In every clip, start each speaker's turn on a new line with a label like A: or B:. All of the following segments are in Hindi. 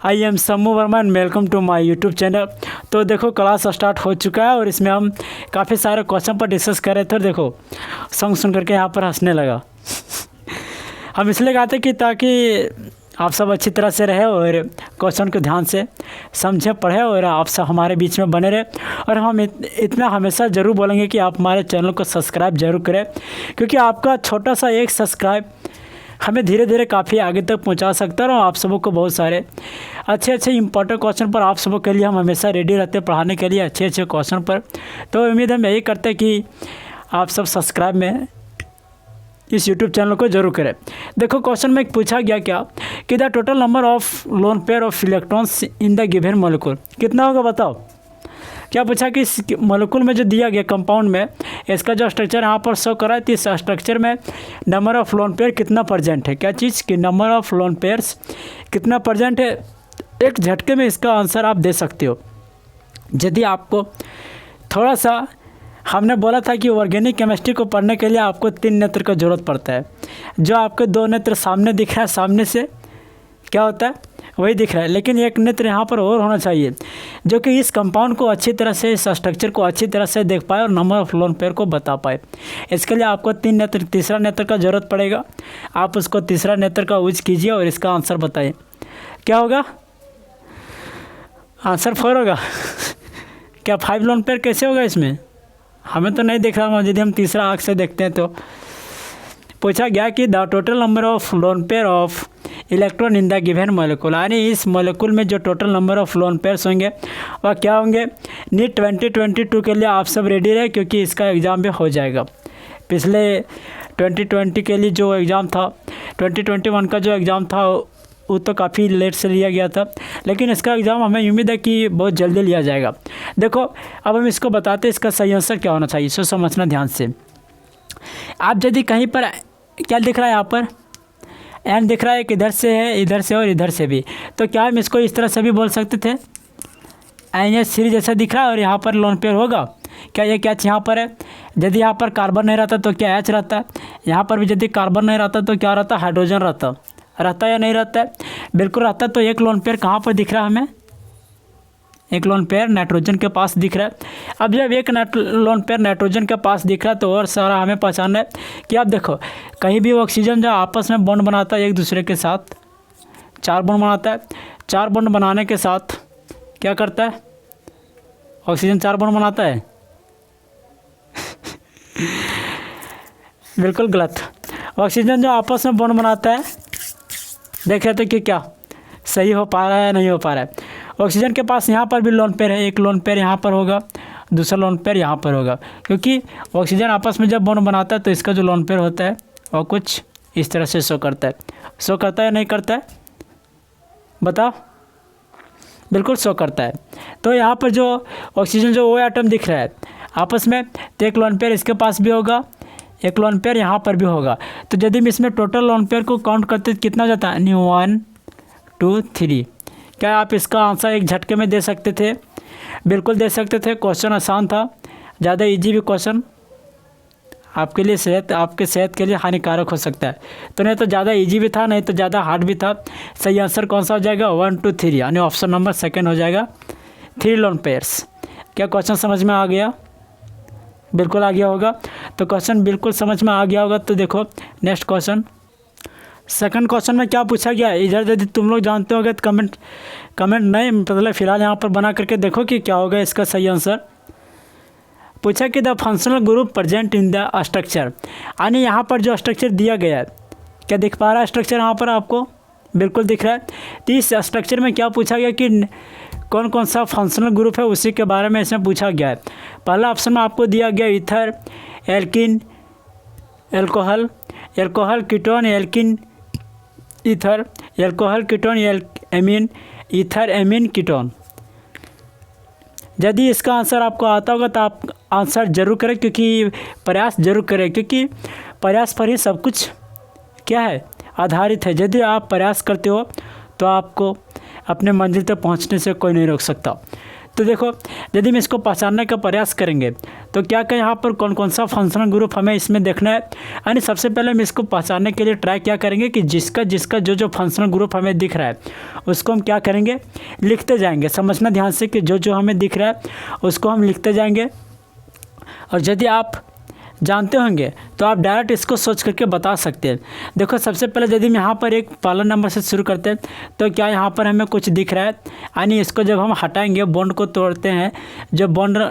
A: I am Samu Verma and welcome to my YouTube channel. तो देखो क्लास स्टार्ट हो चुका है और इसमें हम काफ़ी सारे क्वेश्चन पर डिस्कस कर रहे थे। और देखो सॉन्ग सुन करके यहाँ पर हंसने लगा। हम इसलिए कहते कि ताकि आप सब अच्छी तरह से रहे और क्वेश्चन को ध्यान से समझे पढ़े और आप सब हमारे बीच में बने रहे। और हम इतना हमेशा ज़रूर बोलेंगे कि आप हमारे चैनल को सब्सक्राइब जरूर करें, क्योंकि आपका छोटा सा एक सब्सक्राइब हमें धीरे धीरे काफ़ी आगे तक पहुंचा सकता है। और आप सबों को बहुत सारे अच्छे इंपॉर्टेंट क्वेश्चन पर आप सबों के लिए हम हमेशा रेडी रहते हैं पढ़ाने के लिए अच्छे क्वेश्चन पर। तो उम्मीद हम यही करते हैं कि आप सब सब्सक्राइब में इस यूट्यूब चैनल को जरूर करें। देखो क्वेश्चन में पूछा गया क्या कि the total number of lone pair of electrons in the given molecule कितना होगा, बताओ। क्या पूछा कि इस मॉलिक्यूल में जो दिया गया कंपाउंड में इसका जो स्ट्रक्चर यहाँ पर शो करा है, तो इस स्ट्रक्चर में नंबर ऑफ लोन पेयर कितना प्रेजेंट है। क्या चीज़ कि नंबर ऑफ लोन पेयर्स कितना प्रेजेंट है। एक झटके में इसका आंसर आप दे सकते हो। यदि आपको थोड़ा सा हमने बोला था कि ऑर्गेनिक केमिस्ट्री को पढ़ने के लिए आपको 3 नेत्र का ज़रूरत पड़ता है। जो आपके 2 नेत्र सामने दिख रहा है, सामने से क्या होता है वही दिख रहा है, लेकिन एक नेत्र यहाँ पर और होना चाहिए जो कि इस कंपाउंड को अच्छी तरह से, इस स्ट्रक्चर को अच्छी तरह से देख पाए और नंबर ऑफ लोन पेयर को बता पाए। इसके लिए आपको 3 नेत्र, तीसरा नेत्र का ज़रूरत पड़ेगा। आप उसको तीसरा नेत्र का यूज कीजिए और इसका आंसर बताइए क्या होगा। आंसर 4 होगा। क्या 5 लोन पेयर कैसे होगा इसमें, हमें तो नहीं दिख रहा। यदि हम तीसरा आँख से देखते हैं तो पूछा गया कि the total number of lone pair of electron in the given molecule, यानी इस मॉलिक्यूल में जो total number of lone pairs होंगे वह क्या होंगे। नीट 2022 के लिए आप सब रेडी रहे, क्योंकि इसका एग्ज़ाम भी हो जाएगा। पिछले 2020 के लिए जो एग्ज़ाम था, 2021 का जो एग्ज़ाम था वो तो काफ़ी लेट से लिया गया था, लेकिन इसका एग्ज़ाम हमें उम्मीद है कि बहुत जल्दी लिया जाएगा। देखो अब हम इसको बताते हैं इसका सही आंसर क्या होना चाहिए। सो समझना ध्यान से। आप यदि कहीं पर क्या दिख रहा है, यहाँ पर एन दिख रहा है, एक इधर से है, इधर से और इधर से भी, तो क्या हम इसको इस तरह से भी बोल सकते थे। NH3 जैसा दिख रहा है और यहाँ पर लोन पेयर होगा। क्या ये क्या यहाँ पर है। यदि यहाँ पर कार्बन नहीं रहता तो क्या H रहता है। यहाँ पर भी यदि कार्बन नहीं रहता तो क्या रहता, हाइड्रोजन रहता या नहीं रहता है। बिल्कुल रहता है। तो एक लोन पेयर कहाँ पर दिख रहा है हमें, एक लोन पेयर नाइट्रोजन के पास दिख रहा है। अब जब एक लोन पेयर नाइट्रोजन के पास दिख रहा है तो और सारा हमें पहचानना है कि आप देखो कहीं भी ऑक्सीजन जो आपस में बॉन्ड बनाता है एक दूसरे के साथ, 4 बॉन्ड बनाता है। 4 बॉन्ड बनाने के साथ क्या करता है, ऑक्सीजन 4 बॉन्ड बनाता है। बिल्कुल गलत। ऑक्सीजन जो आपस में बॉन्ड बनाता है, देख रहे थे कि क्या सही हो पा रहा है नहीं हो पा रहा है। ऑक्सीजन के पास यहाँ पर भी लोन पेयर है, एक लोन पेयर यहाँ पर होगा, दूसरा लोन पेयर यहाँ पर होगा, क्योंकि ऑक्सीजन आपस में जब बॉन्ड बनाता है तो इसका जो लोन पेयर होता है वो कुछ इस तरह से शो करता है। शो करता है या नहीं करता है, बताओ। बिल्कुल शो करता है। तो यहाँ पर जो ऑक्सीजन जो वो एटम दिख रहा है आपस में, तो एक लोन पेयर इसके पास भी होगा, एक लोन पेयर यहाँ पर भी होगा। तो यदि हम इसमें टोटल लोन पेयर को काउंट करते कितना हो जाता है, 1 2 3। क्या आप इसका आंसर एक झटके में दे सकते थे। बिल्कुल दे सकते थे। क्वेश्चन आसान था, ज़्यादा इजी भी क्वेश्चन आपके लिए आपके सेहत के लिए हानिकारक हो सकता है। तो नहीं तो ज़्यादा इजी भी था, नहीं तो ज़्यादा हार्ड भी था। सही आंसर कौन सा हो जाएगा, 1 2 3, यानी ऑप्शन नंबर 2 हो जाएगा, 3 लोन पेयर्स। क्या क्वेश्चन समझ में आ गया, बिल्कुल आ गया होगा। तो क्वेश्चन बिल्कुल समझ में आ गया होगा। तो देखो नेक्स्ट क्वेश्चन, सेकंड क्वेश्चन में क्या पूछा गया है। इधर यदि तुम लोग जानते होगे तो कमेंट नहीं, मतलब फ़िलहाल यहाँ पर बना करके देखो कि क्या होगा इसका सही आंसर। पूछा कि the functional group present in the structure, यानी यहाँ पर जो स्ट्रक्चर दिया गया है, क्या दिख पा रहा है स्ट्रक्चर यहाँ पर आपको, बिल्कुल दिख रहा है। तो इस स्ट्रक्चर में क्या पूछा गया कि कौन कौन सा फंक्शनल ग्रुप है, उसी के बारे में इसमें पूछा गया है। पहला ऑप्शन में आपको दिया गया ether, alkene, alcohol ketone, alkene ether, alcohol ketone, amine, ether amine ketone. यदि इसका आंसर आपको आता होगा तो आप आंसर जरूर करें, क्योंकि प्रयास जरूर करें, क्योंकि प्रयास पर ही सब कुछ क्या है, आधारित है। यदि आप प्रयास करते हो तो आपको अपने मंजिल तक पहुंचने से कोई नहीं रोक सकता। तो देखो यदि हम इसको पहचानने का प्रयास करेंगे तो क्या क्या यहाँ पर कौन कौन सा फंक्शनल ग्रुप हमें इसमें देखना है। यानी सबसे पहले हम इसको पहचानने के लिए ट्राई क्या करेंगे कि जिसका जिसका जो जो फंक्शनल ग्रुप हमें दिख रहा है उसको हम क्या करेंगे, लिखते जाएंगे। समझना ध्यान से कि जो जो हमें दिख रहा है उसको हम लिखते जाएंगे। और यदि आप जानते होंगे तो आप डायरेक्ट इसको सोच करके बता सकते हैं। देखो सबसे पहले यदि हम यहाँ पर एक पहला नंबर से शुरू करते हैं तो क्या यहाँ पर हमें कुछ दिख रहा है, यानी इसको जब हम हटाएंगे, बॉन्ड को तोड़ते हैं, जो बॉन्ड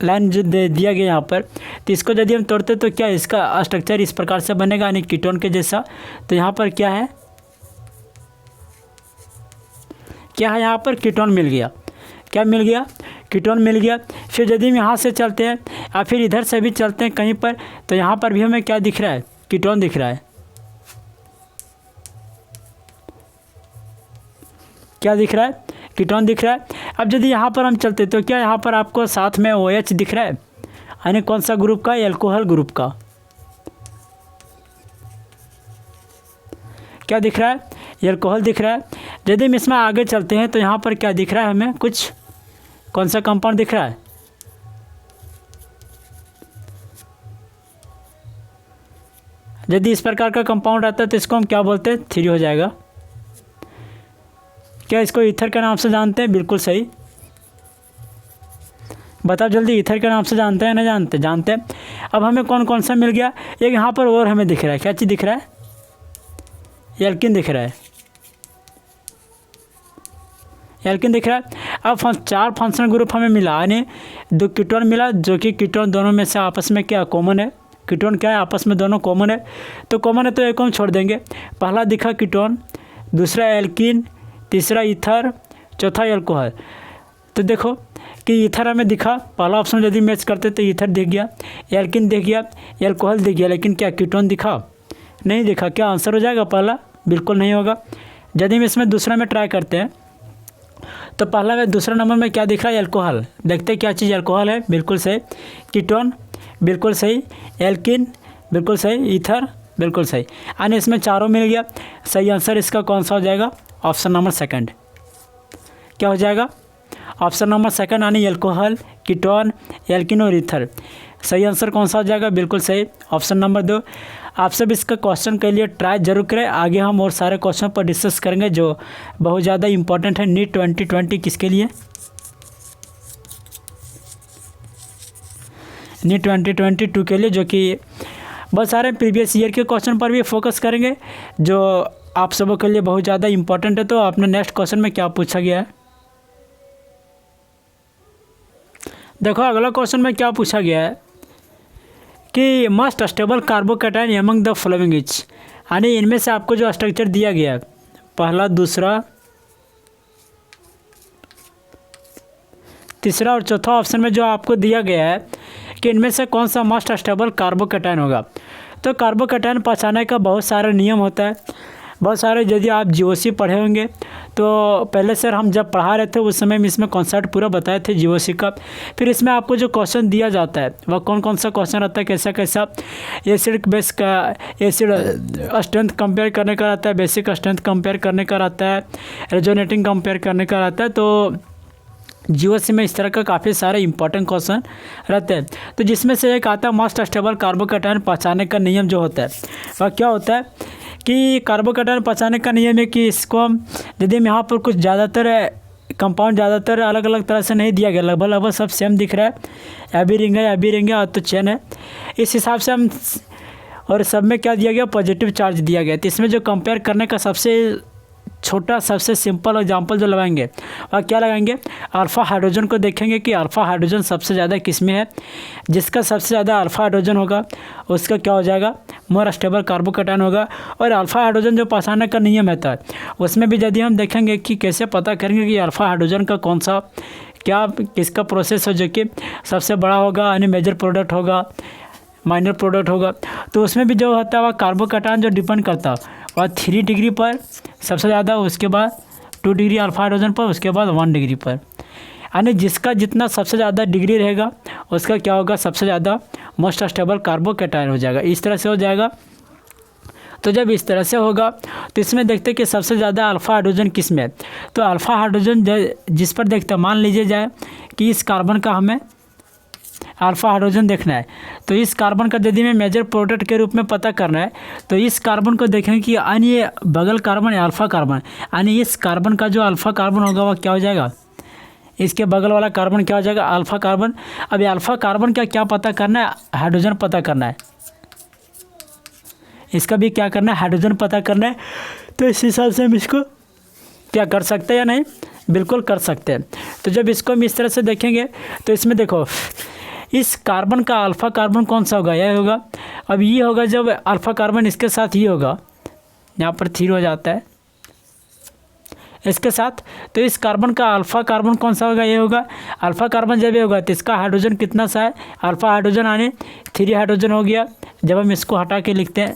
A: लाइन जो दिया गया यहाँ पर, तो इसको यदि हम तोड़ते तो क्या इसका स्ट्रक्चर इस प्रकार से बनेगा, यानी कीटोन के जैसा। तो यहाँ पर क्या है, क्या है यहाँ पर कीटोन मिल गया। क्या मिल गया, कीटोन मिल गया। फिर यदि हम यहाँ से चलते हैं या फिर इधर से भी चलते हैं कहीं पर, तो यहाँ पर भी हमें क्या दिख रहा है, कीटोन दिख रहा है। क्या दिख रहा है, कीटोन दिख रहा है। अब यदि यहाँ पर हम चलते तो क्या यहाँ पर आपको साथ में OH दिख रहा है, यानी कौन सा ग्रुप का, एल्कोहल ग्रुप का। क्या दिख रहा है, एल्कोहल दिख रहा है। यदि हम इसमें आगे चलते हैं तो यहाँ पर क्या दिख रहा है हमें, कुछ कौन सा कंपाउंड दिख रहा है, यदि इस प्रकार का कंपाउंड आता है तो इसको हम क्या बोलते हैं, 3 हो जाएगा। क्या इसको ईथर के नाम से जानते हैं, बिल्कुल सही। बताओ जल्दी, ईथर के नाम से जानते हैं ना जानते, जानते हैं। अब हमें कौन कौन सा मिल गया, एक यहाँ पर और हमें दिख रहा है, क्या चीज़ दिख रहा है, एल्किन दिख रहा है, एल्किन दिख रहा है। अब 4 फंक्शनल ग्रुप हमें मिला, यानी 2 कीटोन मिला, जो कि कीटोन दोनों में से आपस में क्या कॉमन है, कीटोन क्या है आपस में दोनों कॉमन है। तो कॉमन है तो एक हम छोड़ देंगे। पहला दिखा कीटोन, दूसरा एल्किन, तीसरा ईथर, चौथा एल्कोहल। तो देखो कि ईथर हमें दिखा, पहला ऑप्शन यदि मैच करते तो ईथर दिख गया, एल्किन दिख गया, एल्कोहल दिख गया, लेकिन क्या कीटोन दिखा, नहीं दिखा। क्या आंसर हो जाएगा पहला, बिल्कुल नहीं होगा। यदि हम इसमें दूसरा में ट्राई करते हैं तो पहला में दूसरा नंबर में क्या दिख रहा है, एल्कोहल। देखते क्या चीज़ एल्कोहल है, बिल्कुल सही। कीटोन बिल्कुल सही, एल्किन बिल्कुल सही, ईथर बिल्कुल सही, यानी इसमें चारों मिल गया। सही आंसर इसका कौन सा हो जाएगा, ऑप्शन नंबर सेकंड। क्या हो जाएगा, ऑप्शन नंबर सेकंड, यानी एल्कोहल, कीटोन, एल्किन और ईथर। सही आंसर कौन सा हो जाएगा, बिल्कुल सही, ऑप्शन नंबर 2। आप सब इसका क्वेश्चन के लिए ट्राई जरूर करें। आगे हम और सारे क्वेश्चन पर डिस्कस करेंगे जो बहुत ज़्यादा इंपॉर्टेंट है नीट 2020 किसके लिए, नीट 2022 के लिए, जो कि बहुत सारे प्रीवियस ईयर के क्वेश्चन पर भी फोकस करेंगे जो आप सबों के लिए बहुत ज़्यादा इंपॉर्टेंट है। तो आपने नेक्स्ट क्वेश्चन में क्या पूछा गया है, देखो अगला क्वेश्चन में क्या पूछा गया है कि must stable carbocation among the following is, यानी इनमें से आपको जो स्ट्रक्चर दिया गया है, पहला, दूसरा, तीसरा और चौथा ऑप्शन में जो आपको दिया गया है कि इनमें से कौन सा मस्ट स्टेबल कार्बोकैटायन होगा। तो कार्बोकैटायन पहचानने का बहुत सारा नियम होता है, बहुत सारे। यदि आप जीओसी पढ़े होंगे तो पहले सर हम जब पढ़ा रहे थे उस समय में इसमें कॉन्सेप्ट पूरा बताए थे जीओसी का। फिर इसमें आपको जो क्वेश्चन दिया जाता है वह कौन कौन सा क्वेश्चन रहता है, कैसा कैसा, एसिड बेस का, एसिड स्ट्रेंथ कंपेयर करने का रहता है, बेसिक स्ट्रेंथ कंपेयर करने का रहता है, रेजोनेटिंग कंपेयर करने का रहता है। तो जीओसी में इस तरह का काफ़ी सारे इंपॉर्टेंट क्वेश्चन रहते हैं। तो जिसमें से एक आता है मस्ट स्टेबल कार्बोकैटायन पहचानने का नियम जो होता है वह क्या होता है कि कार्बोकैटायन पहचानने का नियम है कि इसको हम, यदि हम यहाँ पर कुछ ज़्यादातर कंपाउंड ज़्यादातर अलग अलग तरह से नहीं दिया गया, लगभग लगभग सब सेम दिख रहा है, एबी रिंग है और तो चेन है, इस हिसाब से हम, और सब में क्या दिया गया, पॉजिटिव चार्ज दिया गया। तो इसमें जो कंपेयर करने का सबसे छोटा सबसे सिंपल एग्जांपल जो लगाएंगे वह क्या लगाएंगे, अल्फ़ा हाइड्रोजन को देखेंगे कि अल्फ़ा हाइड्रोजन सबसे ज़्यादा किस में है। जिसका सबसे ज़्यादा अल्फ़ा हाइड्रोजन होगा उसका क्या हो जाएगा, मोर स्टेबल कार्बोकैटायन होगा। और अल्फ़ा हाइड्रोजन जो पहचानने का नियम रहता है उसमें भी यदि हम देखेंगे कि कैसे पता करेंगे कि अल्फ़ा हाइड्रोजन का कौन सा क्या किसका प्रोसेस हो जो कि सबसे बड़ा होगा, यानी मेजर प्रोडक्ट होगा, माइनर प्रोडक्ट होगा। तो उसमें भी जो होता है वह कार्बोकैटायन जो डिपेंड करता है वह 3 डिग्री पर सबसे ज़्यादा, उसके बाद 2 डिग्री अल्फ़ा हाइड्रोजन पर, उसके बाद 1 डिग्री पर। यानी जिसका जितना सबसे ज़्यादा डिग्री रहेगा उसका क्या होगा, सबसे ज़्यादा मोस्ट स्टेबल कार्बोकैटायन हो जाएगा। इस तरह से हो जाएगा। तो जब इस तरह से होगा तो इसमें देखते हैं कि सबसे ज़्यादा अल्फ़ा हाइड्रोजन किस में है। तो अल्फ़ा हाइड्रोजन जिस पर देखते हैं, मान लीजिए जाए कि इस कार्बन का हमें अल्फा हाइड्रोजन देखना है। तो इस कार्बन का यदि मैं मेजर प्रोडक्ट के रूप में पता करना है तो इस कार्बन को देखेंगे कि यानी ये बगल कार्बन है अल्फा कार्बन, यानी इस कार्बन का जो अल्फा कार्बन होगा वह क्या हो जाएगा, इसके बगल वाला कार्बन क्या हो जाएगा, अल्फा कार्बन। अब ये अल्फा कार्बन का क्या पता करना है, हाइड्रोजन पता करना है, इसका भी क्या करना है, हाइड्रोजन पता करना है। तो इस हिसाब से हम इसको क्या कर सकते हैं या नहीं, बिल्कुल कर सकते हैं। तो जब इसको हम इस तरह से देखेंगे तो इसमें देखो इस कार्बन का अल्फा कार्बन कौन सा होगा, यह होगा। अब ये होगा जब अल्फा कार्बन इसके साथ ये होगा, यहाँ पर 3 हो जाता है इसके साथ, तो इस कार्बन का अल्फा कार्बन कौन सा होगा, ये होगा। अल्फा कार्बन जब ये होगा तो इसका हाइड्रोजन कितना सा है, अल्फा हाइड्रोजन यानी 3 हाइड्रोजन हो गया। जब हम इसको हटा के लिखते हैं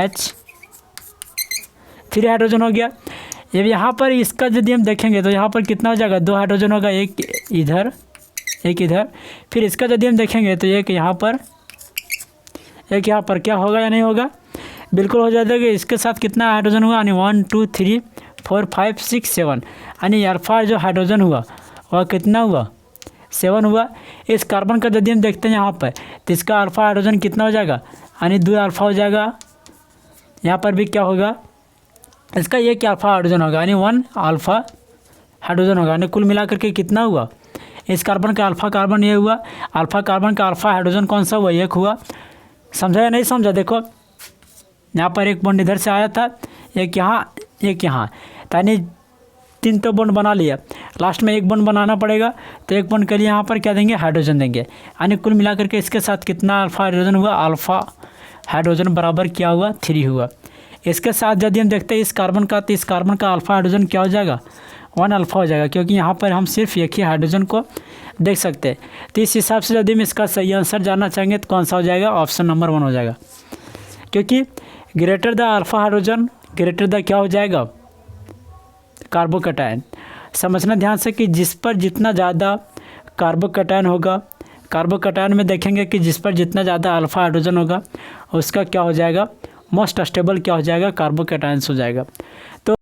A: H, 3 हाइड्रोजन हो गया। जब यहाँ पर इसका यदि हम देखेंगे तो यहाँ पर कितना हो जाएगा, 2 हाइड्रोजन होगा, एक इधर एक इधर। फिर इसका यदि हम देखेंगे तो एक यहाँ पर एक यहाँ पर, क्या होगा या नहीं होगा, बिल्कुल हो जाएगा। इसके साथ कितना हाइड्रोजन हुआ, यानी 1 2 3 4 5 6 7, यानी अल्फा जो हाइड्रोजन हुआ वह कितना हुआ, 7 हुआ। इस कार्बन का यदि हम देखते हैं यहाँ पर तो इसका अल्फा हाइड्रोजन कितना हो जाएगा, यानी 2 अल्फा हो जाएगा। यहाँ पर भी क्या होगा, इसका एक अल्फा हाइड्रोजन होगा, यानी 1 अल्फा हाइड्रोजन होगा, यानी कुल मिलाकर के कितना हुआ, इस कार्बन का अल्फा कार्बन ये हुआ, अल्फा कार्बन का अल्फा हाइड्रोजन कौन सा हुआ, एक हुआ। समझा या नहीं समझा, देखो यहाँ पर एक बॉन्ड इधर से आया था, एक यहाँ एक यहाँ, यानी 3 तो बॉन्ड बना लिया, लास्ट में एक बॉन्ड बनाना पड़ेगा। तो एक बॉन्ड के लिए यहाँ पर क्या देंगे, हाइड्रोजन देंगे, यानी कुल मिलाकर के इसके साथ कितना अल्फा हाइड्रोजन हुआ, अल्फा हाइड्रोजन बराबर क्या हुआ, 3 हुआ। इसके साथ यदि हम देखते हैं इस कार्बन का, तो इस कार्बन का अल्फा हाइड्रोजन क्या हो जाएगा, 1 अल्फा हो जाएगा, क्योंकि यहाँ पर हम सिर्फ एक ही हाइड्रोजन को देख सकते हैं। तो इस हिसाब से यदि हम इसका सही आंसर जानना चाहेंगे तो कौन सा हो जाएगा, ऑप्शन नंबर 1 हो जाएगा, क्योंकि greater the alpha hydrogen greater the क्या हो जाएगा, कार्बोकैटायन। समझना ध्यान से कि जिस पर जितना ज़्यादा कार्बोकैटायन होगा, कार्बोकैटायन में देखेंगे कि जिस पर जितना ज़्यादा अल्फा हाइड्रोजन होगा उसका क्या हो जाएगा, मोस्ट स्टेबल क्या हो जाएगा, कार्बोकैटायंस हो जाएगा। तो